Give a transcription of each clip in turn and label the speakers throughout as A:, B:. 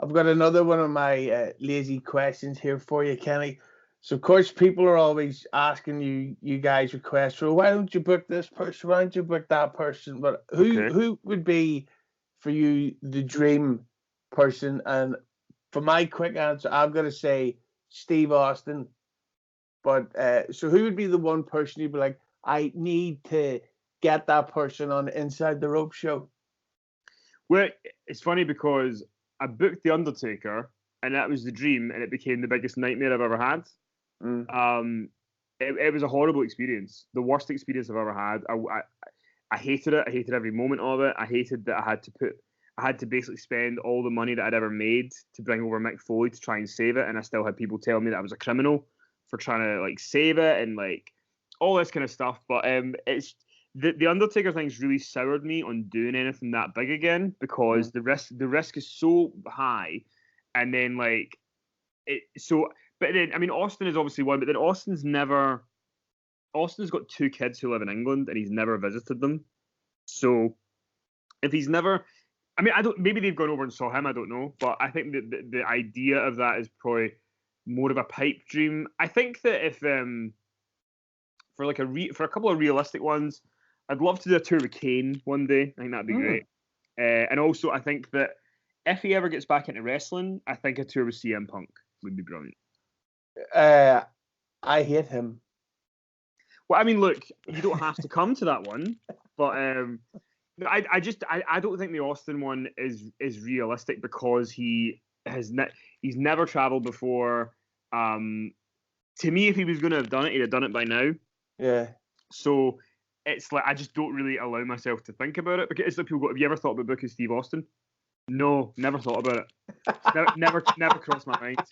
A: I've got another one of my lazy questions here for you, Kenny. So, of course, people are always asking you guys requests for why don't you book this person? Why don't you book that person? But who
B: Okay.
A: who would be for you the dream person? And for my quick answer, I'm gonna say Steve Austin. But so who would be the one person you'd be like, I need to get that person on Inside the Rope show?
B: Well, it's funny because I booked The Undertaker, and that was the dream, and it became the biggest nightmare I've ever had.
A: Mm.
B: It was a horrible experience, the worst experience I've ever had. I hated it. I hated every moment of it. I hated that I had to basically spend all the money that I'd ever made to bring over Mick Foley to try and save it, and I still had people telling me that I was a criminal for trying to like save it and like all this kind of stuff. But it's the Undertaker thing's really soured me on doing anything that big again because
A: Mm.
B: the risk is so high, and then like it so. But then I mean Austin is obviously one, but then Austin's got two kids who live in England and he's never visited them. So if he's never, I mean, I don't. Maybe they've gone over and saw him. I don't know, but I think that the idea of that is probably more of a pipe dream. I think that if for like for a couple of realistic ones, I'd love to do a tour with Kane one day. I think that'd be great.
A: Mm.
B: And also, I think that if he ever gets back into wrestling, I think a tour with CM Punk would be brilliant.
A: Uh, I hate him.
B: Well, I mean, look, you don't have to come to that one, but I don't think the Austin one is realistic because he's never travelled before. To me, if he was going to have done it, he'd have done it by now.
A: Yeah.
B: So it's like I just don't really allow myself to think about it because it's like people go, "Have you ever thought about booking Steve Austin?" No, never thought about it. Never crossed my mind.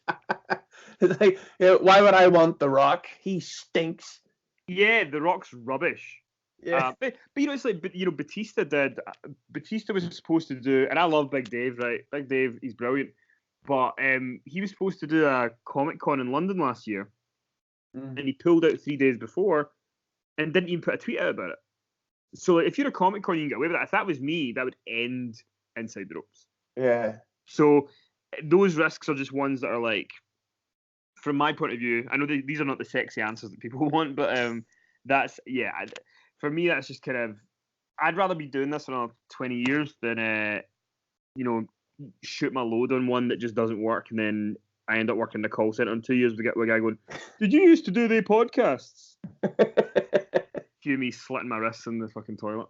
A: It's like, why would I want The Rock? He stinks.
B: Yeah, The Rock's rubbish.
A: Yeah.
B: But it's like Batista did. Batista was supposed to do, and I love Big Dave, right? Big Dave, he's brilliant. But he was supposed to do a Comic Con in London last year,
A: Mm.
B: and he pulled out 3 days before, and didn't even put a tweet out about it. So like, if you're a Comic Con, you can get away with that. If that was me, that would end Inside the Ropes.
A: Yeah.
B: So those risks are just ones that are like, from my point of view, I know these are not the sexy answers that people want, but that's for me that's just kind of I'd rather be doing this for another 20 years than you know shoot my load on one that just doesn't work and then I end up working in the call center in 2 years. We get a guy going, "Did you used to do the podcasts?" Cue me slitting my wrists in the fucking toilet.